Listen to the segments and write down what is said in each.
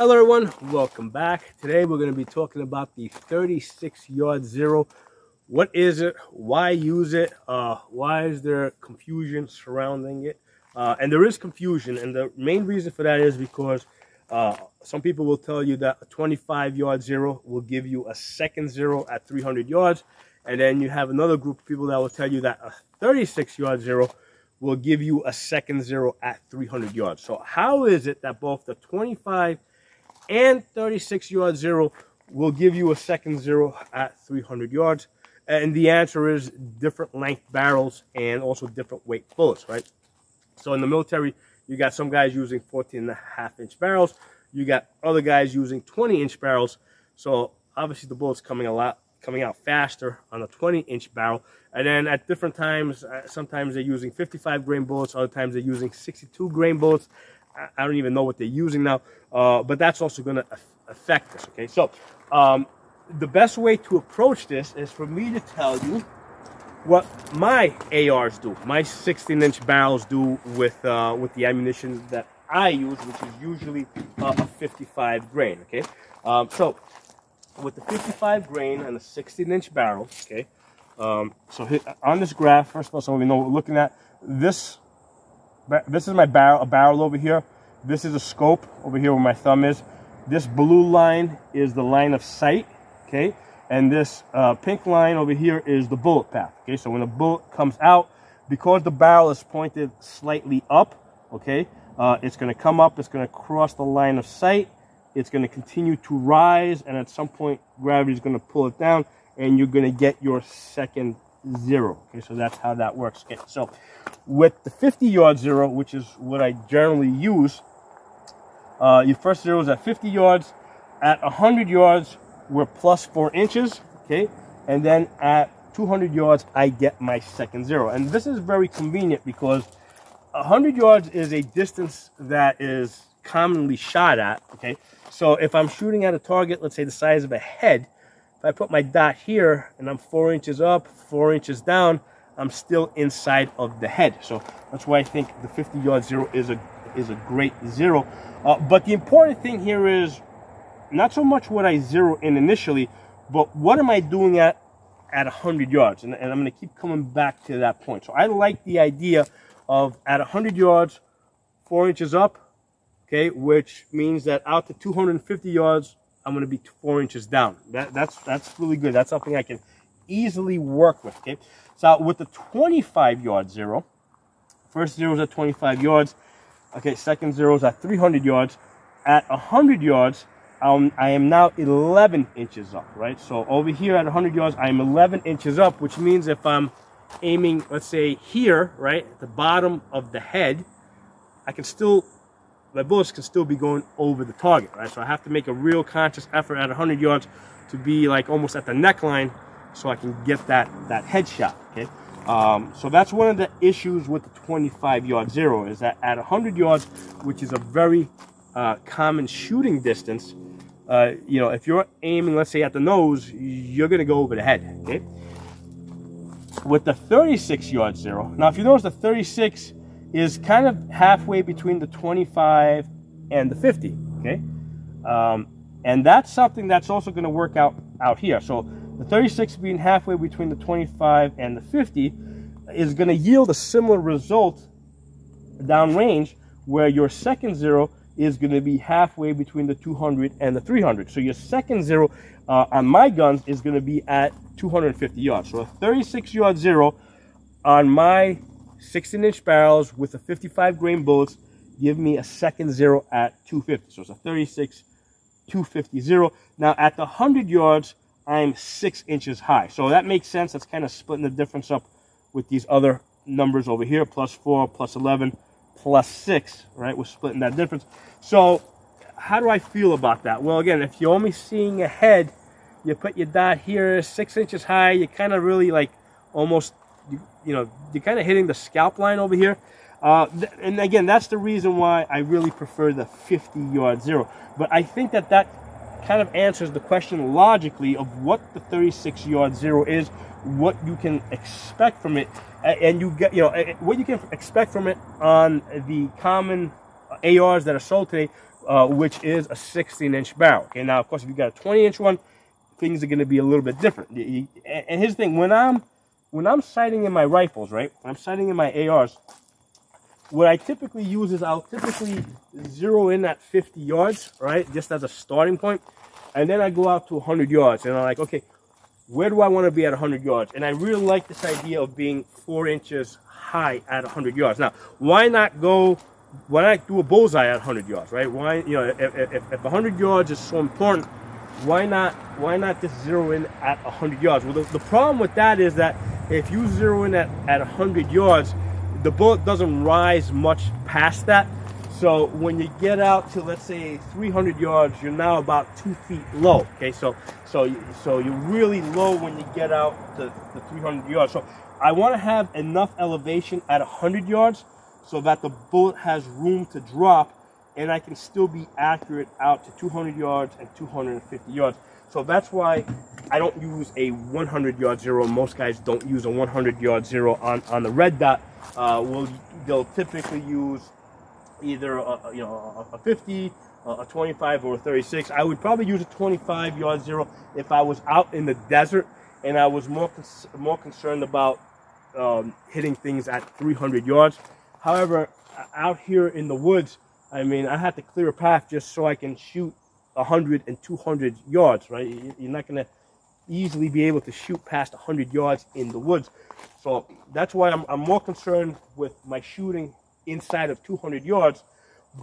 Hello everyone, welcome back. Today we're going to be talking about the 36-yard zero. What is it? Why use it? Why is there confusion surrounding it? And there is confusion, and the main reason for that is because some people will tell you that a 25-yard zero will give you a second zero at 300 yards, and then you have another group of people that will tell you that a 36-yard zero will give you a second zero at 300 yards. So how is it that both the 25 and 36-yard zero will give you a second zero at 300 yards? And the answer is different length barrels and also different weight bullets, right? So in the military, you got some guys using 14.5-inch barrels. You got other guys using 20-inch barrels. So obviously the bullet's coming out faster on a 20-inch barrel. And then at different times, sometimes they're using 55-grain bullets. Other times they're using 62-grain bullets. I don't even know what they're using now. But that's also going to affect this, okay? So the best way to approach this is for me to tell you what my ARs do, my 16-inch barrels do with the ammunition that I use, which is usually a 55 grain, okay? So with the 55 grain and the 16-inch barrel, okay? So on this graph, first of all, so we know what we're looking at. This is my barrel, a barrel over here. This is a scope over here where my thumb is. This blue line is the line of sight, okay? And this pink line over here is the bullet path, okay? So when a bullet comes out, because the barrel is pointed slightly up, okay, it's going to come up, it's going to cross the line of sight, it's going to continue to rise, and at some point, gravity is going to pull it down, and you're going to get your second zero, okay? So that's how that works, okay? So with the 50-yard zero, which is what I generally use, your first zero is at 50 yards. At 100 yards, we're plus 4 inches, okay? And then at 200 yards, I get my second zero. And this is very convenient because 100 yards is a distance that is commonly shot at, okay? So if I'm shooting at a target, let's say the size of a head, if I put my dot here and I'm 4 inches up, 4 inches down, I'm still inside of the head. So that's why I think the 50-yard zero is a great zero. But the important thing here is not so much what I zero in initially, but what am I doing at 100 yards? And I'm going to keep coming back to that point. So I like the idea of at 100 yards, 4 inches up, okay, which means that out to 250 yards, I'm going to be 4 inches down. That's really good. That's something I can easily work with, okay? So with the 25-yard zero, first zero is at 25 yards, okay, second zero is at 300 yards. At 100 yards, I am now 11 inches up, right? So over here at 100 yards, I'm 11 inches up, which means if I'm aiming, let's say here, right, at the bottom of the head, my bullets can still be going over the target, right? So I have to make a real conscious effort at 100 yards to be like almost at the neckline so I can get that headshot, okay? So that's one of the issues with the 25-yard zero is that at 100 yards, which is a very common shooting distance, you know, if you're aiming, let's say, at the nose, you're going to go over the head, okay? With the 36-yard zero, now if you notice, the 36 is kind of halfway between the 25 and the 50, okay? And that's something that's also going to work out here. So the 36 being halfway between the 25 and the 50 is going to yield a similar result downrange where your second zero is going to be halfway between the 200 and the 300. So your second zero on my guns is going to be at 250 yards. So a 36-yard zero on my 16-inch barrels with the 55-grain bullets give me a second zero at 250. So it's a 36, 250 zero. Now at the 100 yards, I'm 6 inches high. So that makes sense. That's kind of splitting the difference up with these other numbers over here, plus 4, plus 11, plus 6, right? We're splitting that difference. So how do I feel about that? Well, again, if you're only seeing ahead, you put your dot here 6 inches high, you kind of really like almost, you know, you're kind of hitting the scalp line over here. And again, that's the reason why I really prefer the 50-yard zero. But I think that kind of answers the question logically of what the 36-yard zero is, what you can expect from it, and you get, you know, what you can expect from it on the common ARs that are sold today which is a 16-inch barrel. Okay, now of course if you got a 20-inch one, things are going to be a little bit different. And here's the thing: when I'm sighting in my rifles, right? When I'm sighting in my ARs, what I typically use is I'll typically zero in at 50 yards, right? Just as a starting point. And then I go out to 100 yards. And I'm like, okay, where do I want to be at 100 yards? And I really like this idea of being 4 inches high at 100 yards. Now, why not do a bullseye at 100 yards, right? Why, you know, if 100 yards is so important, why not just zero in at 100 yards? Well, the problem with that is that if you zero in at 100 yards, the bullet doesn't rise much past that. So when you get out to, let's say, 300 yards, you're now about 2 feet low. Okay, so you're really low when you get out to 300 yards. So I want to have enough elevation at 100 yards so that the bullet has room to drop, and I can still be accurate out to 200 yards and 250 yards. So that's why I don't use a 100-yard zero. Most guys don't use a 100-yard zero on the red dot. They'll typically use either a 50, a 25, or a 36. I would probably use a 25-yard zero if I was out in the desert and I was more concerned about hitting things at 300 yards. However, out here in the woods, I mean, I have to clear a path just so I can shoot 100 and 200 yards, right? You're not going to easily be able to shoot past 100 yards in the woods. So that's why I'm more concerned with my shooting inside of 200 yards.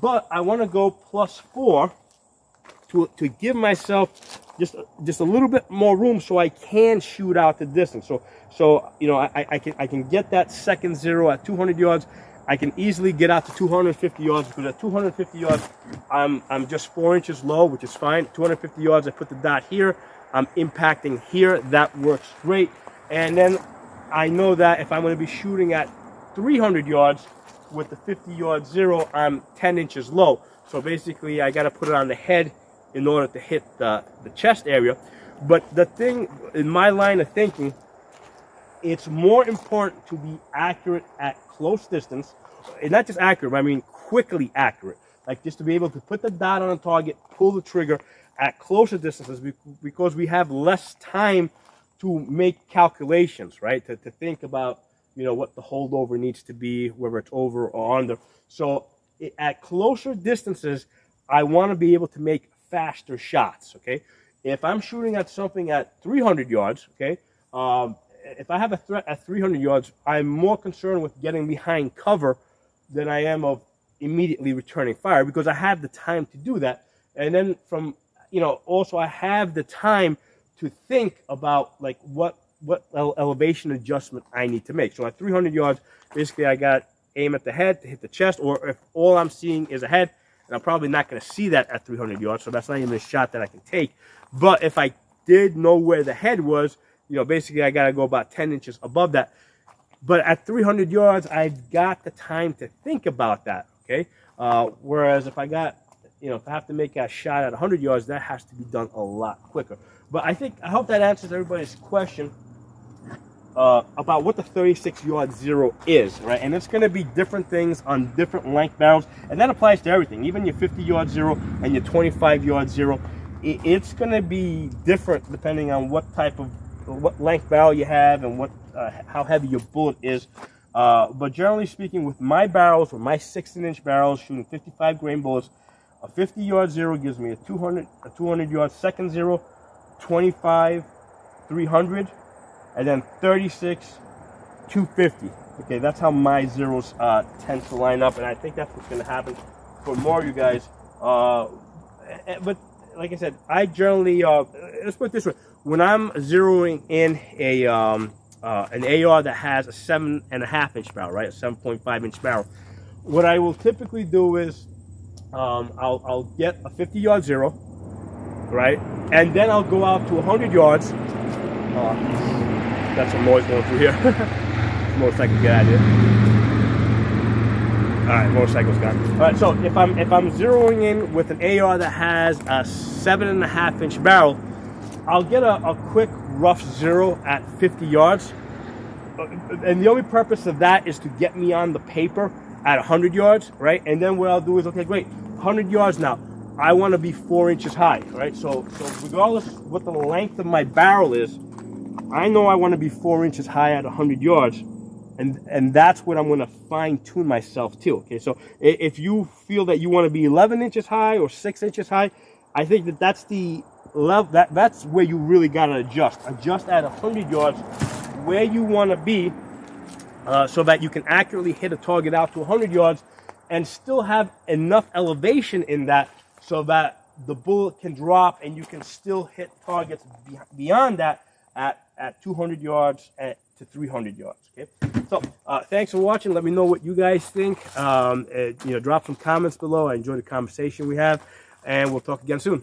But I want to go +4 to give myself just a little bit more room so I can shoot out the distance. So you know, I can get that second zero at 200 yards. I can easily get out to 250 yards, because at 250 yards, I'm just 4 inches low, which is fine. 250 yards, I put the dot here. I'm impacting here. That works great. And then I know that if I'm going to be shooting at 300 yards with the 50-yard zero, I'm 10 inches low. So basically, I got to put it on the head in order to hit the chest area. But the thing, in my line of thinking, it's more important to be accurate at close distance. And not just accurate, but I mean quickly accurate. Like just to be able to put the dot on a target, pull the trigger at closer distances, because we have less time to make calculations, right? To think about, you know, what the holdover needs to be, whether it's over or under. So at closer distances, I want to be able to make faster shots, okay? If I'm shooting at something at 300 yards, okay, if I have a threat at 300 yards, I'm more concerned with getting behind cover than I am of immediately returning fire, because I have the time to do that. And then from, you know, also I have the time to think about like what elevation adjustment I need to make. So at 300 yards, basically I got aim at the head to hit the chest, or if all I'm seeing is a head, and I'm probably not going to see that at 300 yards, so that's not even a shot that I can take. But if I did know where the head was, you know, basically I got to go about 10 inches above that. But at 300 yards, I've got the time to think about that, okay? Whereas if I got, you know, if I have to make a shot at 100 yards, that has to be done a lot quicker. But I hope that answers everybody's question about what the 36-yard zero is, right? And it's going to be different things on different length barrels, and that applies to everything, even your 50-yard zero and your 25-yard zero. It's going to be different depending on what length barrel you have and how heavy your bullet is. But generally speaking, with my barrels, with my 16-inch barrels shooting 55 grain bullets, a 50-yard zero gives me a 200-yard second zero, 25, 300, and then 36, 250. Okay, that's how my zeros tend to line up, and I think that's what's going to happen for more of you guys. But like I said, I generally let's put it this way: when I'm zeroing in an AR that has a 7.5-inch barrel, right, a 7.5-inch barrel, what I will typically do is I'll get a 50-yard zero, right, and then I'll go out to 100 yards. Got some noise going through here. Motorcycle, get out of here. All right, motorcycle's gone. All right, so if I'm zeroing in with an AR that has a 7.5-inch barrel, I'll get a quick rough zero at 50 yards. And the only purpose of that is to get me on the paper at 100 yards, right? And then what I'll do is, okay, great, 100 yards now. I want to be 4 inches high, right? So regardless what the length of my barrel is, I know I want to be 4 inches high at 100 yards, and that's what I'm going to fine tune myself to. Okay, so if you feel that you want to be 11 inches high or 6 inches high, I think that that's the level, that's where you really got to adjust at 100 yards where you want to be, so that you can accurately hit a target out to 100 yards and still have enough elevation in that so that the bullet can drop and you can still hit targets beyond that at 200 yards to 300 yards. Okay, so thanks for watching. Let me know what you guys think. Drop some comments below. I enjoyed the conversation we have, and we'll talk again soon.